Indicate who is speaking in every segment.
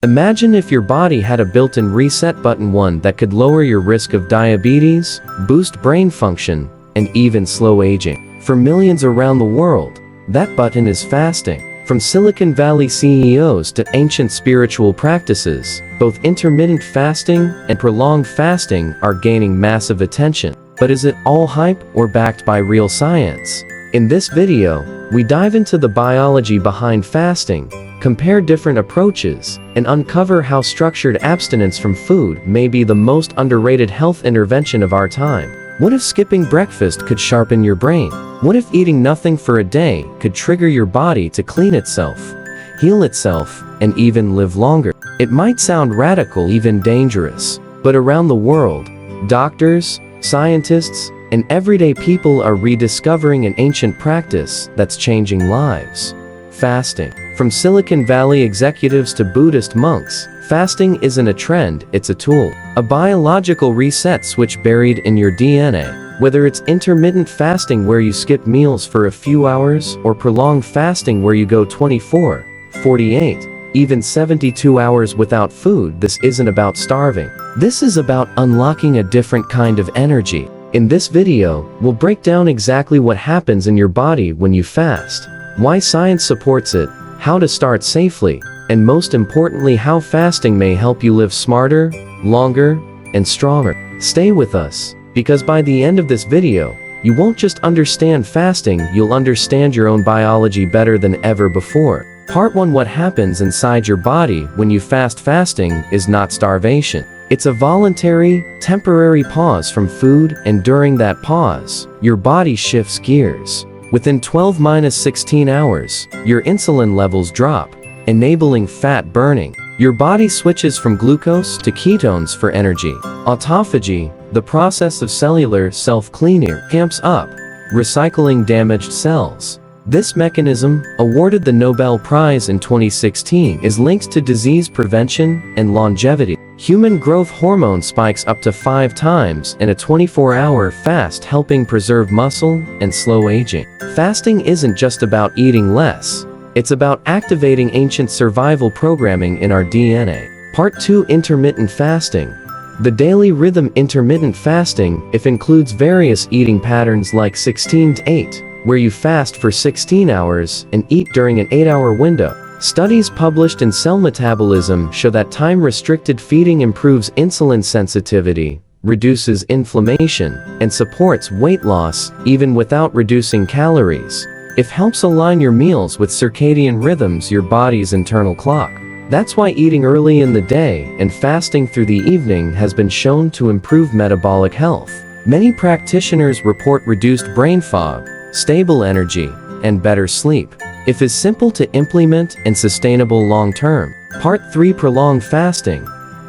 Speaker 1: Imagine if your body had a built-in reset button, one that could lower your risk of diabetes, boost brain function, and even slow aging. For millions around the world, that button is fasting. From Silicon Valley CEOs to ancient spiritual practices, both intermittent fasting and prolonged fasting are gaining massive attention. But is it all hype or backed by real science? In this video, we dive into the biology behind fasting, compare different approaches, and uncover how structured abstinence from food may be the most underrated health intervention of our time. What if skipping breakfast could sharpen your brain? What if eating nothing for a day could trigger your body to clean itself, heal itself, and even live longer? It might sound radical, even dangerous, but around the world, doctors, scientists, and everyday people are rediscovering an ancient practice that's changing lives. Fasting. From Silicon Valley executives to Buddhist monks, fasting isn't a trend, it's a tool. A biological reset switch buried in your DNA. Whether it's intermittent fasting where you skip meals for a few hours, or prolonged fasting where you go 24, 48, even 72 hours without food, this isn't about starving. This is about unlocking a different kind of energy. In this video, we'll break down exactly what happens in your body when you fast, why science supports it, how to start safely, and most importantly, how fasting may help you live smarter, longer, and stronger. Stay with us, because by the end of this video, you won't just understand fasting, you'll understand your own biology better than ever before. Part 1: What happens inside your body when you fast? Fasting is not starvation. It's a voluntary, temporary pause from food, and during that pause, your body shifts gears. Within 12–16 hours, your insulin levels drop, enabling fat burning. Your body switches from glucose to ketones for energy. Autophagy, the process of cellular self-cleaning, amps up, recycling damaged cells. This mechanism, awarded the Nobel Prize in 2016, is linked to disease prevention and longevity. Human growth hormone spikes up to 5 times in a 24-hour fast, helping preserve muscle and slow aging. Fasting isn't just about eating less. It's about activating ancient survival programming in our DNA. Part 2: Intermittent fasting. The daily rhythm. Intermittent fasting, if includes various eating patterns like 16–8, where you fast for 16 hours and eat during an 8-hour window. Studies published in Cell Metabolism show that time-restricted feeding improves insulin sensitivity, reduces inflammation, and supports weight loss, even without reducing calories. It helps align your meals with circadian rhythms, your body's internal clock. That's why eating early in the day and fasting through the evening has been shown to improve metabolic health. Many practitioners report reduced brain fog, stable energy, and better sleep. It is simple to implement and sustainable long-term. Part 3: Prolonged fasting.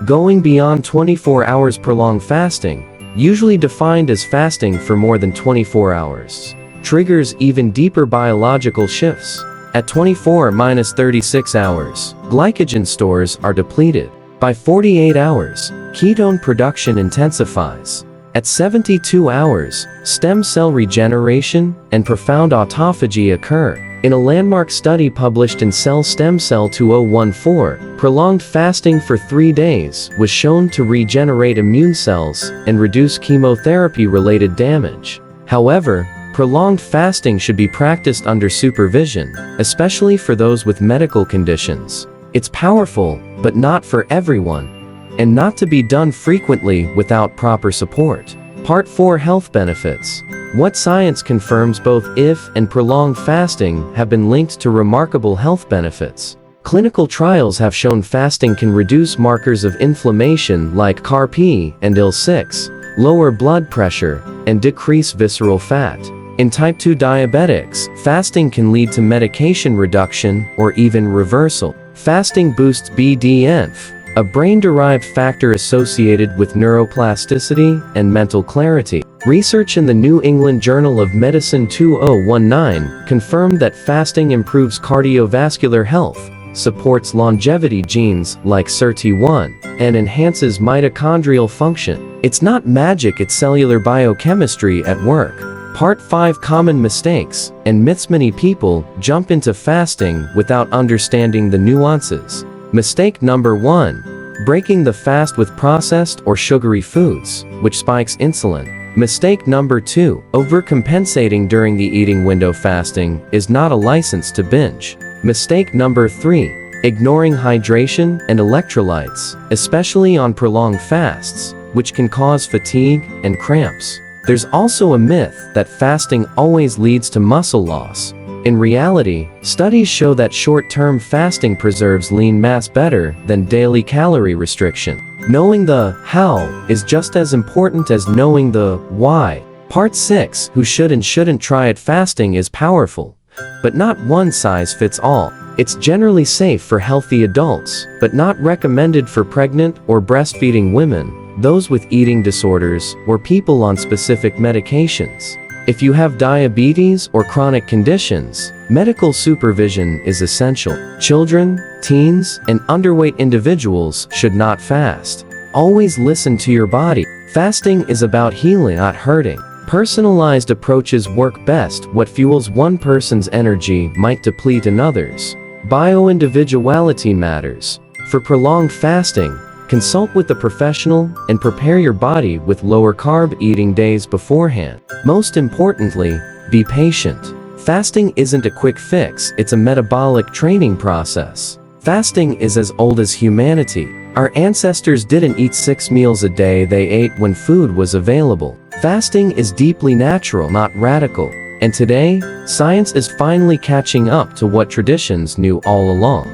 Speaker 1: Going beyond 24 hours. Prolonged fasting, usually defined as fasting for more than 24 hours, triggers even deeper biological shifts. At 24–36 hours, glycogen stores are depleted. By 48 hours, ketone production intensifies. At 72 hours, stem cell regeneration and profound autophagy occur. In a landmark study published in Cell Stem Cell 2014, prolonged fasting for 3 days was shown to regenerate immune cells and reduce chemotherapy-related damage. However, prolonged fasting should be practiced under supervision, especially for those with medical conditions. It's powerful, but not for everyone, and not to be done frequently without proper support. Part 4: Health benefits. What science confirms both IF and prolonged fasting have been linked to remarkable health benefits. Clinical trials have shown fasting can reduce markers of inflammation like CRP and IL-6, lower blood pressure, and decrease visceral fat. In type 2 diabetics, fasting can lead to medication reduction or even reversal. Fasting boosts BDNF, a brain-derived factor associated with neuroplasticity and mental clarity. Research in the New England Journal of Medicine 2019 confirmed that fasting improves cardiovascular health, supports longevity genes like SIRT1, and enhances mitochondrial function. It's not magic, it's cellular biochemistry at work. Part 5: Common mistakes and myths. Many people jump into fasting without understanding the nuances. Mistake number 1. Breaking the fast with processed or sugary foods, which spikes insulin. Mistake number 2. Overcompensating during the eating window. Fasting is not a license to binge. Mistake number 3. Ignoring hydration and electrolytes, especially on prolonged fasts, which can cause fatigue and cramps. There's also a myth that fasting always leads to muscle loss. In reality, studies show that short-term fasting preserves lean mass better than daily calorie restriction. Knowing the how is just as important as knowing the why. Part 6. Who should and shouldn't try it. Fasting is powerful, but not one size fits all. It's generally safe for healthy adults, but not recommended for pregnant or breastfeeding women, those with eating disorders, or people on specific medications. If you have diabetes or chronic conditions, medical supervision is essential. Children, teens, and underweight individuals should not fast. Always listen to your body. Fasting is about healing, not hurting. Personalized approaches work best. What fuels one person's energy might deplete another's. Bio-individuality matters. For prolonged fasting, consult with a professional and prepare your body with lower carb eating days beforehand. Most importantly, be patient. Fasting isn't a quick fix, it's a metabolic training process. Fasting is as old as humanity. Our ancestors didn't eat 6 meals a day, they ate when food was available. Fasting is deeply natural, not radical. And today, science is finally catching up to what traditions knew all along.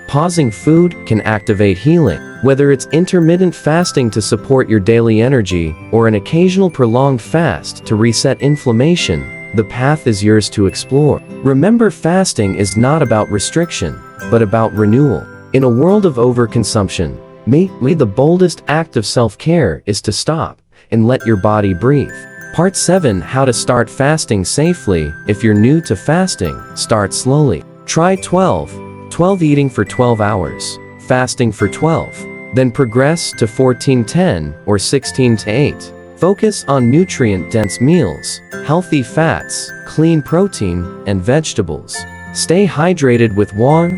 Speaker 1: Pausing food can activate healing. Whether it's intermittent fasting to support your daily energy or an occasional prolonged fast to reset inflammation, the path is yours to explore. Remember, fasting is not about restriction, but about renewal. In a world of overconsumption, maybe the boldest act of self-care is to stop and let your body breathe. Part 7. How to start fasting safely. If you're new to fasting, start slowly. Try 12 eating for 12 hours, fasting for 12. Then progress to 14-10 or 16-8. Focus on nutrient-dense meals, healthy fats, clean protein, and vegetables. Stay hydrated with water,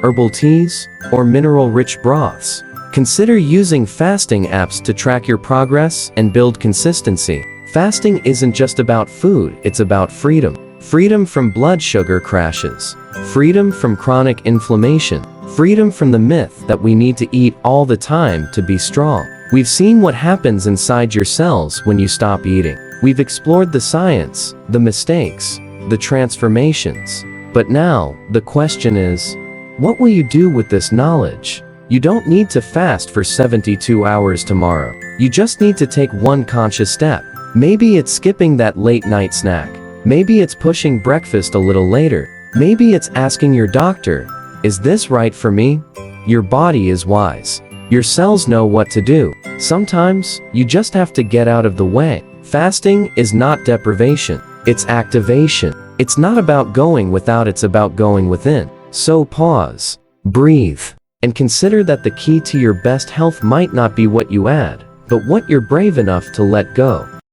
Speaker 1: herbal teas, or mineral-rich broths. Consider using fasting apps to track your progress and build consistency. Fasting isn't just about food, it's about freedom. Freedom from blood sugar crashes. Freedom from chronic inflammation. Freedom from the myth that we need to eat all the time to be strong. We've seen what happens inside your cells when you stop eating. We've explored the science, the mistakes, the transformations. But now, the question is, what will you do with this knowledge? You don't need to fast for 72 hours tomorrow. You just need to take one conscious step. Maybe it's skipping that late night snack. Maybe it's pushing breakfast a little later. Maybe it's asking your doctor, is this right for me? Your body is wise. Your cells know what to do. Sometimes, you just have to get out of the way. Fasting is not deprivation, it's activation. It's not about going without, it's about going within. So pause, breathe, and consider that the key to your best health might not be what you add, but what you're brave enough to let go.